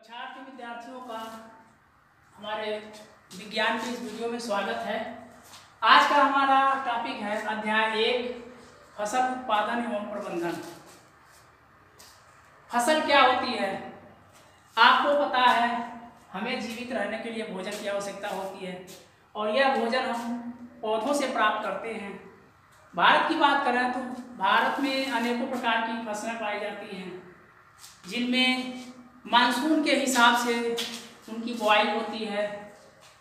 कक्षार्थी विद्यार्थियों का हमारे विज्ञान के इस वीडियो में स्वागत है। आज का हमारा टॉपिक है अध्याय 1 फसल उत्पादन एवं प्रबंधन। फसल क्या होती है? आपको पता है हमें जीवित रहने के लिए भोजन की आवश्यकता होती है और यह भोजन हम पौधों से प्राप्त करते हैं। भारत की बात करें तो भारत में अनेकों प्रकार की फसलें पाई जाती हैं, जिनमें मानसून के हिसाब से उनकी बुआई होती है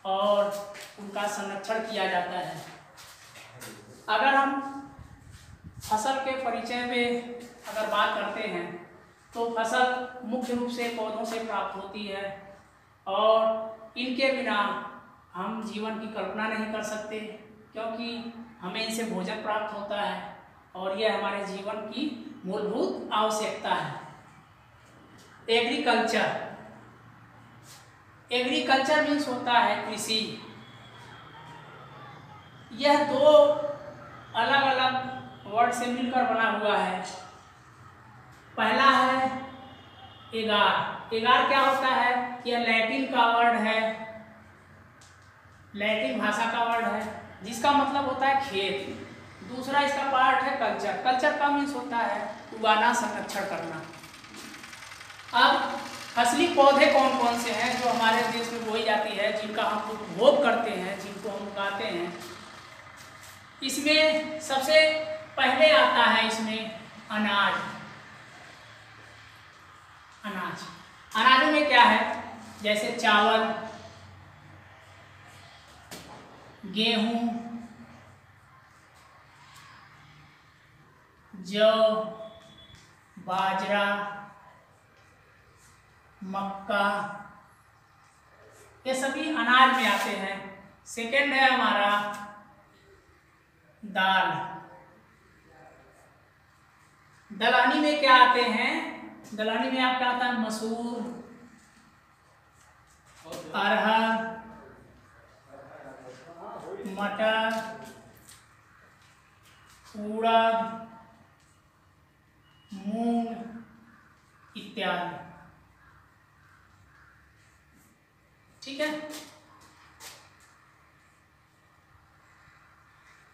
और उनका संरक्षण किया जाता है। अगर हम फसल के परिचय में अगर बात करते हैं तो फसल मुख्य रूप से पौधों से प्राप्त होती है और इनके बिना हम जीवन की कल्पना नहीं कर सकते, क्योंकि हमें इनसे भोजन प्राप्त होता है और यह हमारे जीवन की मूलभूत आवश्यकता है। एग्रीकल्चर मीन्स होता है कृषि। यह दो अलग अलग वर्ड से मिलकर बना हुआ है। पहला है एगार। एगार क्या होता है? यह लैटिन का वर्ड है, लैटिन भाषा का वर्ड है, जिसका मतलब होता है खेत। दूसरा इसका पार्ट है कल्चर। कल्चर का मीन्स होता है उगाना, संरक्षण करना। अब फसली पौधे कौन कौन से हैं जो हमारे देश में बोई जाती है, जिनका हम उपभोग करते हैं, जिनको हम उगाते हैं? इसमें सबसे पहले आता है इसमें अनाज। अनाजों में क्या है? जैसे चावल, गेहूं, जौ, बाजरा, मक्का, ये सभी अनाज में आते हैं। सेकेंड है हमारा दाल। दलहनी में क्या आते हैं? दलहनी में आपका आता है मसूर, अरहर, मटर, उड़द, मूंग इत्यादि। ठीक है।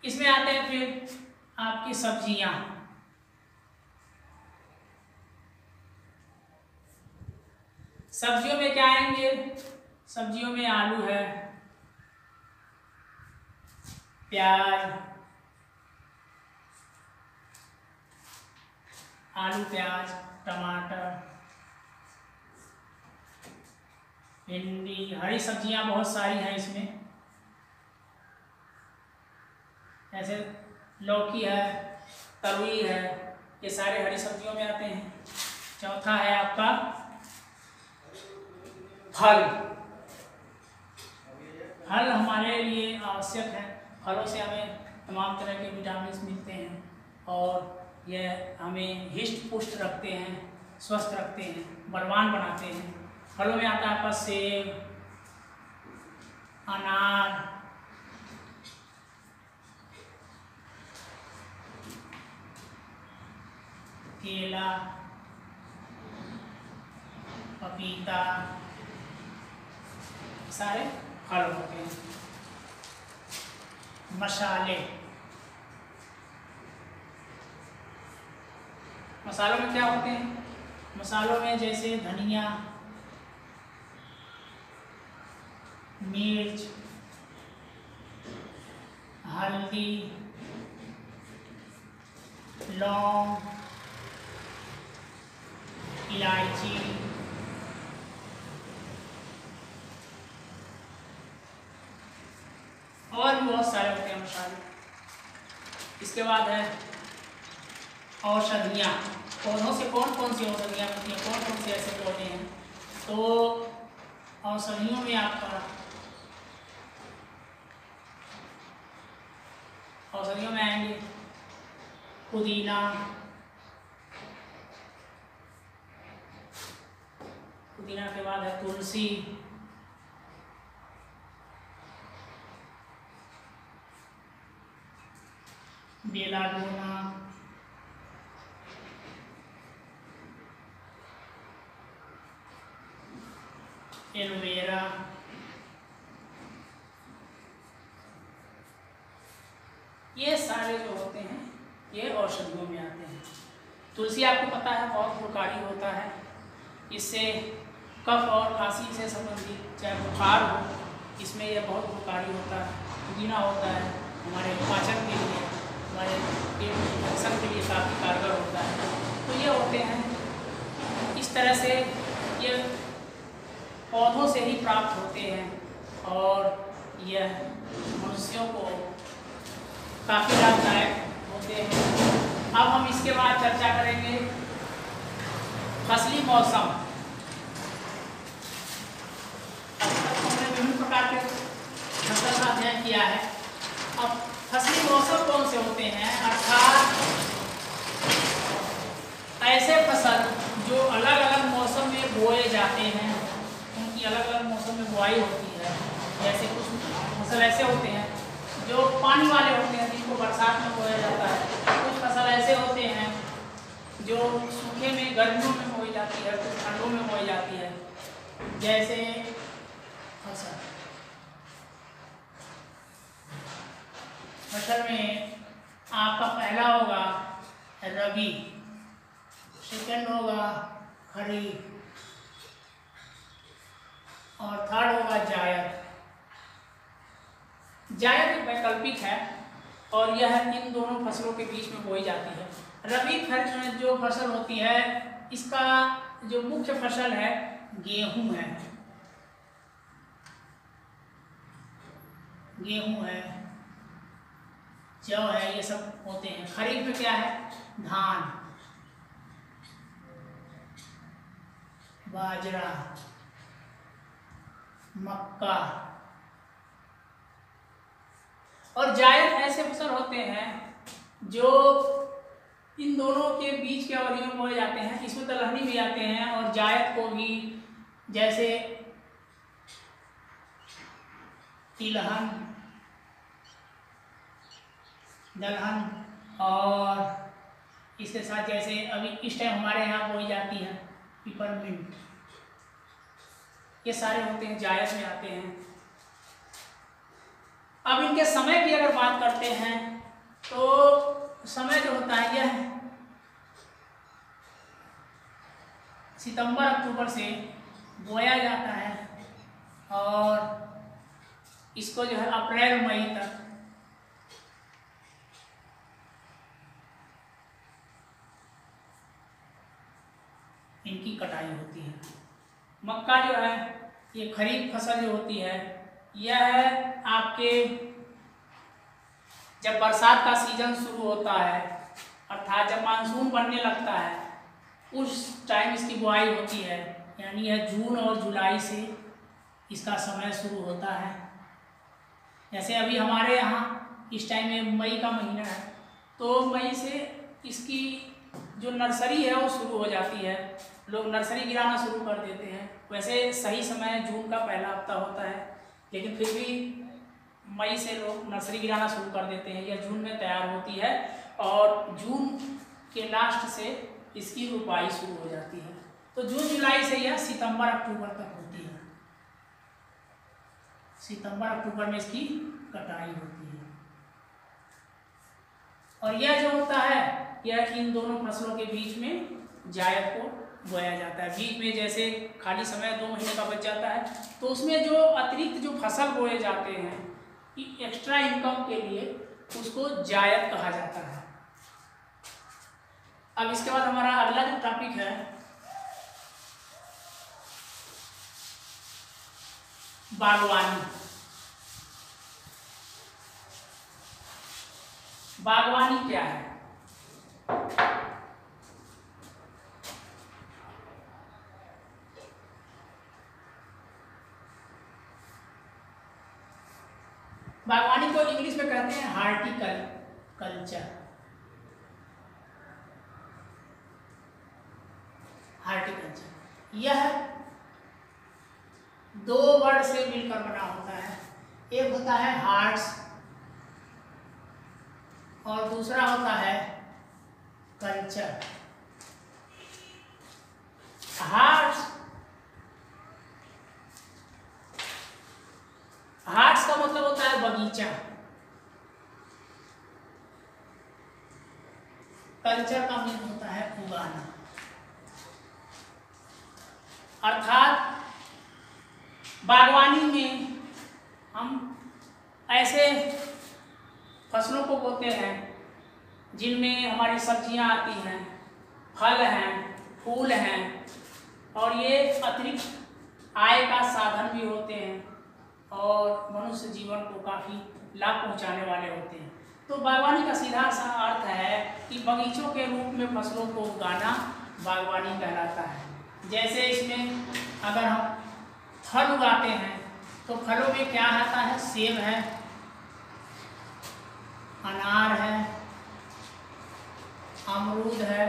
इसमें आते हैं फिर आपकी सब्जियां। सब्जियों में क्या आएंगे? सब्जियों में आलू है, प्याज, आलू, प्याज, टमाटर, भिंडी, हरी सब्जियां बहुत सारी हैं इसमें, जैसे लौकी है, तरुई है, ये सारे हरी सब्जियों में आते हैं। चौथा है आपका फल। फल हमारे लिए आवश्यक है। फलों से हमें तमाम तरह के विटामिन मिलते हैं और यह हमें हिष्ट पुष्ट रखते हैं, स्वस्थ रखते हैं, बलवान बनाते हैं। फलों में आता है आपका सेब, अनार, केला, पपीता, सारे फल होते हैं। मसालों में क्या होते हैं? मसालों में जैसे धनिया, मिर्च, हल्दी, लौंग, इलायची, और भी बहुत सारे होते हैं मसाले। इसके बाद है औषधियाँ। पौधों से कौन कौन सी औषधियाँ होती हैं, कौन कौन से ऐसे पौधे हैं? तो औषधियों में आपका औषधियों में आएंगे पुदीना, पुदीना के बाद है तुलसी, बेलाडोना, एलोवेरा, ये सारे जो होते हैं ये औषधियों में आते हैं। तुलसी आपको पता है बहुत गुणकारी होता है, इससे कफ और खांसी से संबंधित चाहे बुखार हो, इसमें यह बहुत गुणकारी होता है। पुदीना होता है हमारे पाचन के लिए, हमारे पेट इन्फेक्शन के लिए काफ़ी कारगर होता है। तो ये होते हैं, इस तरह से ये पौधों से ही प्राप्त होते हैं और यह मनुष्यों को काफ़ी लाभदायक होते हैं। अब हम इसके बाद चर्चा करेंगे फसली मौसम। अब तक हमने विभिन्न प्रकार के फसल का अध्ययन किया है। अब फसली मौसम कौन से होते हैं, अर्थात ऐसे फसल जो अलग अलग मौसम में बोए जाते हैं, उनकी अलग अलग मौसम में बुआई होती है। जैसे कुछ फसल ऐसे होते हैं जो पानी वाले होते हैं, जिनको बरसात में बोया जाता है। कुछ फसल ऐसे होते हैं जो सूखे में गर्मियों में बोई जाती है, कुछ ठंडों में बोई जाती है। जैसे फसल में आपका पहला होगा रबी, सेकंड होगा खरीफ और थर्ड होगा जायद। जायद वैकल्पिक है और यह इन दोनों फसलों के बीच में बोई जाती है। रबी जो फसल होती है, इसका जो मुख्य फसल है गेहूं है, गेहूं है, जौ है, ये सब होते हैं। खरीफ में क्या है, धान, बाजरा, मक्का। और जायद ऐसे फसल होते हैं जो इन दोनों के बीच के अवधि में बोए जाते हैं। इसमें दलहनी भी आते हैं और जायद को भी, जैसे तिलहन, दलहन और इसके साथ जैसे अभी इस टाइम हमारे यहाँ बोई जाती है पिपरमिंट, ये सारे होते हैं जायद में आते हैं। अब इनके समय की अगर बात करते हैं तो समय जो होता है यह सितंबर अक्टूबर से बोया जाता है और इसको जो है अप्रैल मई तक इनकी कटाई होती है। मक्का जो है ये खरीफ फसल जो होती है, यह आपके जब बरसात का सीजन शुरू होता है, अर्थात जब मानसून बनने लगता है, उस टाइम इसकी बुआई होती है। यानी यह जून और जुलाई से इसका समय शुरू होता है। जैसे अभी हमारे यहाँ इस टाइम में मई का महीना है, तो मई से इसकी जो नर्सरी है वो शुरू हो जाती है। लोग नर्सरी गिराना शुरू कर देते हैं। वैसे सही समय जून का पहला हफ्ता होता है, लेकिन फिर भी मई से लोग नर्सरी गिराना शुरू कर देते हैं। यह जून में तैयार होती है और जून के लास्ट से इसकी रुपाई शुरू हो जाती है। तो जून जुलाई से यह सितंबर अक्टूबर तक होती है। सितंबर अक्टूबर में इसकी कटाई होती है। और यह जो होता है, यह इन दोनों फसलों के बीच में जायद को बोया जाता है। बीच में जैसे खाली समय 2 महीने का बच जाता है, तो उसमें जो अतिरिक्त जो फसल बोए जाते हैं एक्स्ट्रा इनकम के लिए, उसको जायद कहा जाता है। अब इसके बाद हमारा अगला जो टॉपिक है बागवानी। बागवानी क्या है? बागवानी को इंग्लिश में कहते हैं हार्टिकल्चर। हार्टिकल्चर यह 2 वर्ड से मिलकर बना होता है। एक होता है हार्ट्स और दूसरा होता है कल्चर। हार्ट्स बगीचा, कल्चर का मीन होता है उगाना, अर्थात बागवानी में हम ऐसे फसलों को बोते हैं जिनमें हमारी सब्जियां आती हैं, फल हैं, फूल हैं, और ये अतिरिक्त आय का साधन भी होते हैं और मनुष्य जीवन को काफ़ी लाभ पहुंचाने वाले होते हैं। तो बागवानी का सीधा सा अर्थ है कि बगीचों के रूप में फसलों को उगाना बागवानी कहलाता है। जैसे इसमें अगर हम फल उगाते हैं तो फलों में क्या आता है, सेब है, अनार है, अमरूद है,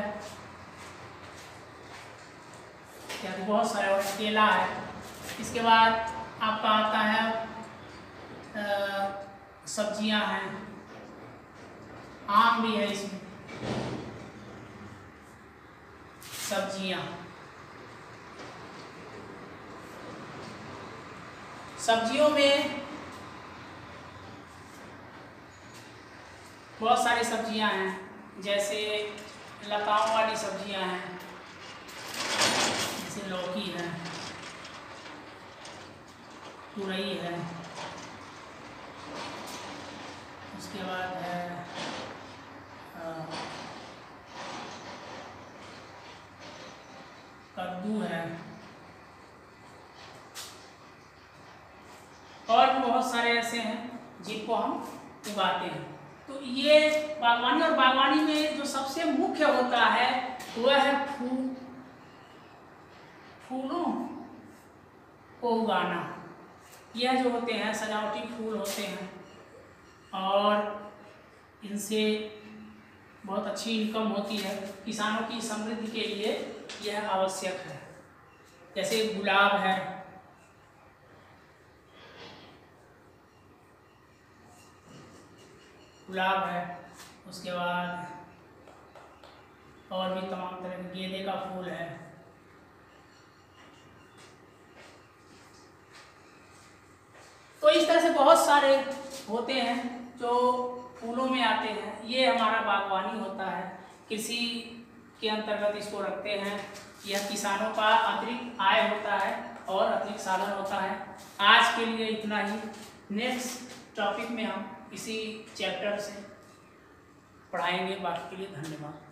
क्या बहुत सारे, और केला है। इसके बाद आपका आता है सब्जियां हैं, आम भी है इसमें, सब्जियां, सब्जियों में बहुत सारी सब्जियां हैं, जैसे लताओं वाली सब्जियां हैं, जैसे लौकी है, तुरई है, उसके बाद है कद्दू है, और भी बहुत सारे ऐसे हैं जिनको हम उगाते हैं। तो ये बागवानी, और बागवानी में जो सबसे मुख्य होता है वह है फूलों को उगाना। यह जो होते हैं सजावटी फूल होते हैं और इनसे बहुत अच्छी इनकम होती है। किसानों की समृद्धि के लिए यह आवश्यक है। जैसे गुलाब है, गुलाब है, उसके बाद और भी तमाम तरह के, गेंदे का फूल है। तो इस तरह से बहुत सारे होते हैं जो फूलों में आते हैं। ये हमारा बागवानी होता है, कृषि के अंतर्गत इसको रखते हैं। यह किसानों का अतिरिक्त आय होता है और अतिरिक्त साधन होता है। आज के लिए इतना ही। नेक्स्ट टॉपिक में हम इसी चैप्टर से पढ़ाएंगे। बाकी के लिए धन्यवाद।